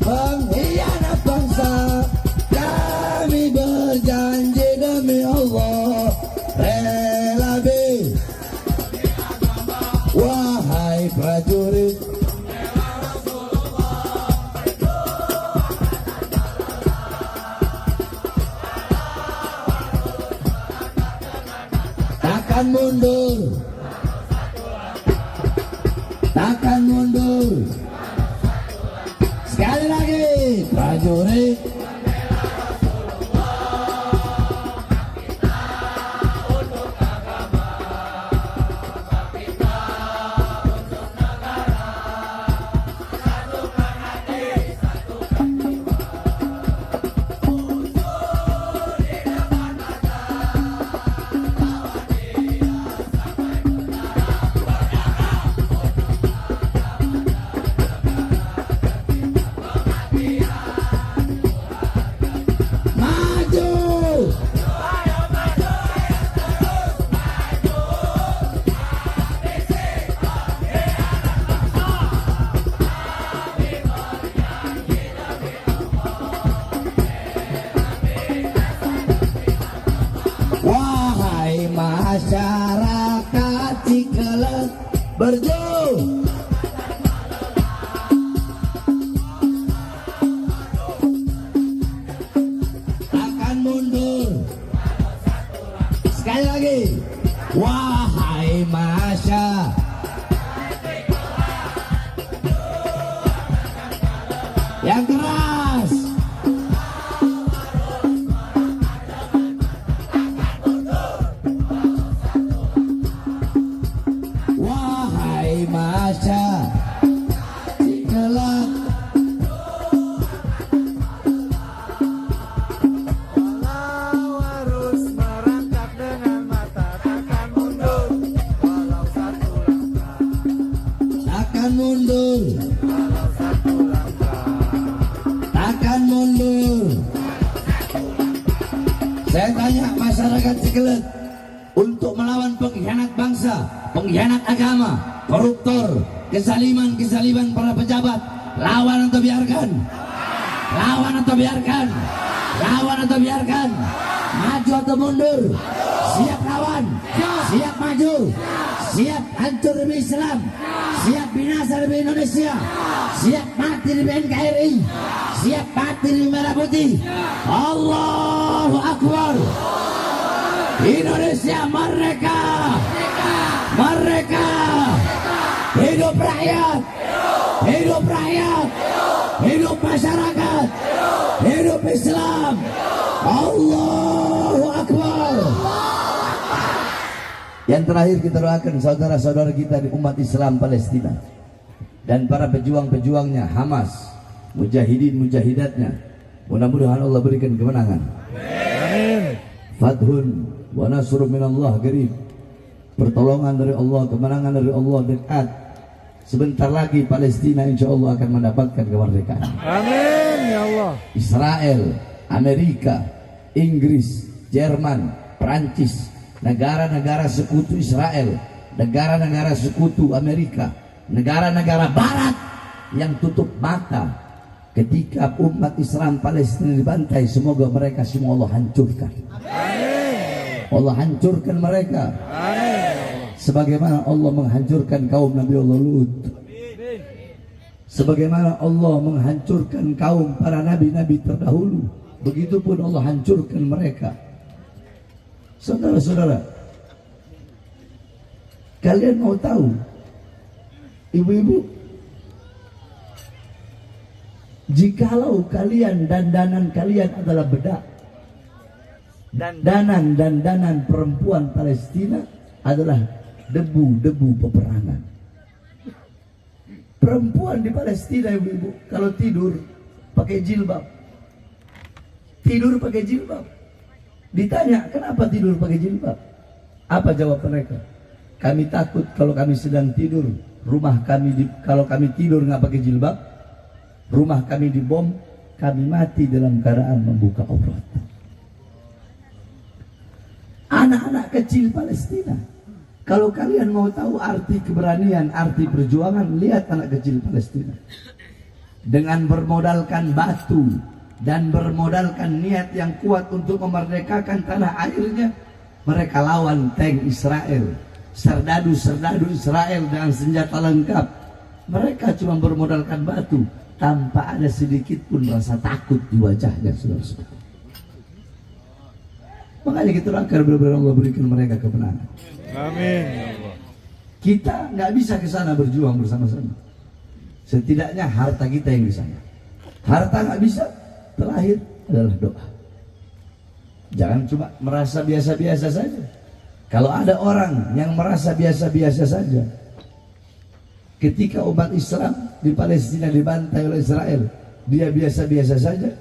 pengkhianat bangsa, kami berjanji demi Allah rela be. Wahai prajurit, takkan mundur. Sekali lagi, prajurit, Ikhlas berjuang. Takkan mundur. Sekali lagi. Wahai Masya. Yang keras. Wahai Masya. Ikhlas. Walau harus merangkak dengan mata, takkan mundur walau satu langkah. Takkan mundur. Walau satu langkah. Takkan mundur. Saya tanya masyarakat Cikelet, untuk melawan pengkhianat bangsa, pengkhianat agama, koruptor, kezaliman para pejabat, lawan atau biarkan? Lawan atau biarkan? Lawan atau biarkan? Maju atau mundur? Siap lawan? Siap maju? Siap hancur demi Islam? Siap binasa demi Indonesia? Siap mati demi NKRI? Siap mati demi Merah Putih? Allahu Akbar. Indonesia merdeka. Merdeka. Hidup rakyat. Hidup rakyat. Hidup masyarakat. Hidup Islam. Allahu Akbar. Yang terakhir kita doakan saudara-saudara kita di umat Islam Palestina dan para pejuang-pejuangnya, Hamas, mujahidin-mujahidatnya. Mudah-mudahan Allah berikan kemenangan. Amin. Fathun wa nasrun minallah qarib. Pertolongan dari Allah, kemenangan dari Allah dekat. Sebentar lagi Palestina insya Allah akan mendapatkan kemerdekaan. Amin ya Allah. Israel, Amerika, Inggris, Jerman, Perancis, negara-negara sekutu Israel, negara-negara sekutu Amerika, negara-negara Barat yang tutup mata ketika umat Islam Palestina dibantai, semoga mereka semua Allah hancurkan. Allah hancurkan mereka. Sebagaimana Allah menghancurkan kaum Nabi Allah Lut. Sebagaimana Allah menghancurkan kaum para nabi-nabi terdahulu, begitupun Allah hancurkan mereka. Saudara-saudara, kalian mau tahu, ibu-ibu, jikalau kalian dandanan kalian adalah bedak, dandanan perempuan Palestina adalah debu-debu peperangan. Perempuan di Palestina, ibu-ibu, kalau tidur pakai jilbab, tidur pakai jilbab. Ditanya kenapa tidur pakai jilbab, apa jawab mereka? Kami takut kalau kami sedang tidur, rumah kami kalau kami tidur nggak pakai jilbab, rumah kami dibom, kami mati dalam keadaan membuka aurat. Anak-anak kecil Palestina, kalau kalian mau tahu arti keberanian, arti perjuangan, lihat anak kecil Palestina. Dengan bermodalkan batu dan bermodalkan niat yang kuat untuk memerdekakan tanah airnya, mereka lawan tank Israel, serdadu-serdadu Israel dengan senjata lengkap. Mereka cuma bermodalkan batu, tanpa ada sedikit pun rasa takut di wajahnya, saudara-saudara. Makanya kita doakan benar-benar Allah berikan mereka kemenangan. Amin ya Allah. Kita nggak bisa ke sana berjuang bersama-sama. Setidaknya harta kita yang di sana. Harta nggak bisa. Terakhir adalah doa. Jangan cuma merasa biasa-biasa saja. Kalau ada orang yang merasa biasa-biasa saja, ketika umat Islam di Palestina dibantai oleh Israel, dia biasa-biasa saja,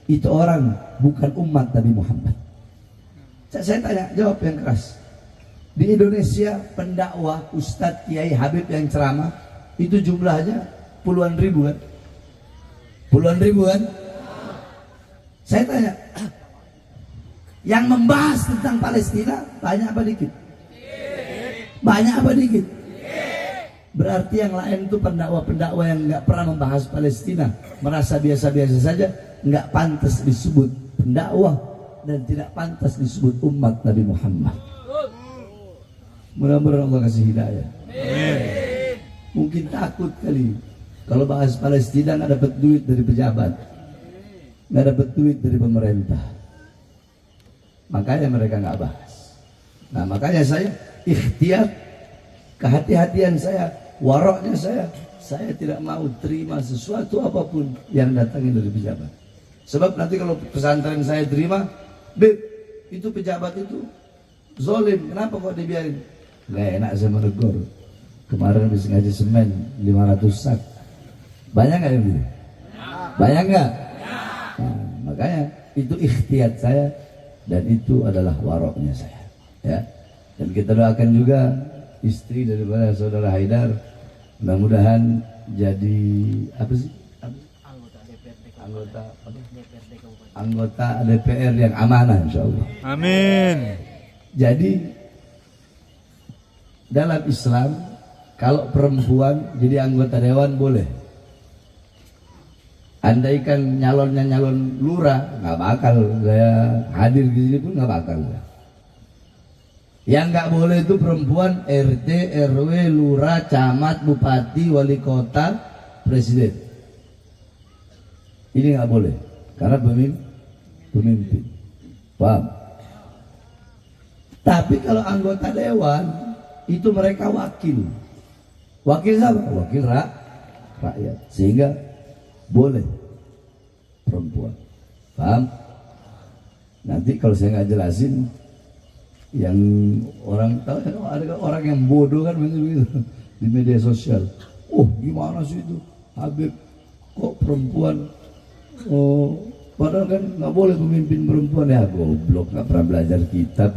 itu orang bukan umat Nabi Muhammad. Saya tanya, jawab yang keras. Di Indonesia pendakwah, Ustadz, Kiai, Habib yang ceramah itu jumlahnya puluhan ribu kan? Puluhan ribu kan? Saya tanya, yang membahas tentang Palestina banyak apa dikit? Banyak apa dikit? Berarti yang lain itu pendakwa-pendakwa yang nggak pernah membahas Palestina, merasa biasa-biasa saja, nggak pantas disebut pendakwa dan tidak pantas disebut umat Nabi Muhammad. Mudah-mudahan Allah kasih hidayah. Amin. Mungkin takut kali kalau bahas Palestina nggak dapat duit dari pejabat, nggak dapat duit dari pemerintah, makanya mereka nggak bahas. Nah makanya saya ikhtiar, kehati-hatian saya, waroknya saya tidak mau terima sesuatu apapun yang datangin dari pejabat. Sebab nanti kalau pesantren saya terima, Beb, itu pejabat itu zolim, kenapa kok dibiarin? Nggak enak saya menegur. Kemarin habis ngaji semen 500 sak. Banyak nggak yang gitu? Banyak nggak? Nah, makanya itu ikhtiar saya dan itu adalah waroknya saya. Ya. Dan kita doakan juga istri daripada saudara Haidar, mudah-mudahan jadi apa sih? Anggota DPR yang amanah insyaallah. Amin. Jadi dalam Islam kalau perempuan jadi anggota dewan boleh. Andaikan nyalonnya nyalon lurah, nggak bakal saya hadir di sini pun nggak bakal. Yang nggak boleh itu perempuan RT, RW, lurah, camat, bupati, wali kota, presiden. Ini nggak boleh karena pemimpin. Paham? Tapi kalau anggota dewan itu mereka wakil. Wakil siapa? Wakil rakyat. Sehingga boleh perempuan. Paham? Nanti kalau saya nggak jelasin, yang orang tahu ada orang yang bodoh kan begitu di media sosial. Oh gimana sih itu Habib kok perempuan? Oh padahal kan nggak boleh pemimpin perempuan. Ya goblok, nggak pernah belajar kitab.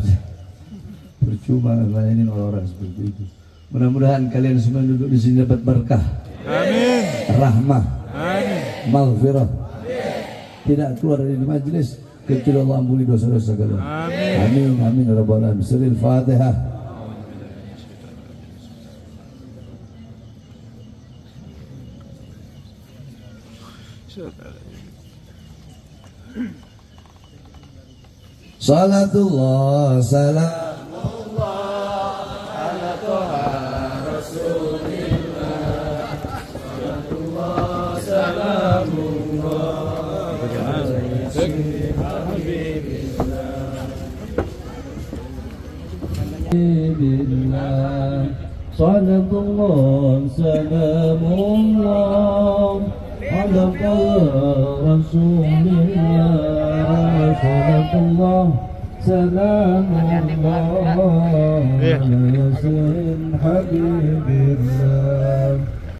Percuma ngelayanin orang-orang seperti itu. Mudah-mudahan kalian semua duduk di sini dapat berkah. Amin. Rahmah. Amin. Maghfirah. Tidak keluar dari majelis kecuali Allah ampuni dosa-dosa kalian. Amin. Amin. Amin. Rabbal alamin. Surah Al-Fatihah. Salatullah salam. صلاة الله سلام الله على رسول الله صلاة الله سلام الله على ياسين حبيب الله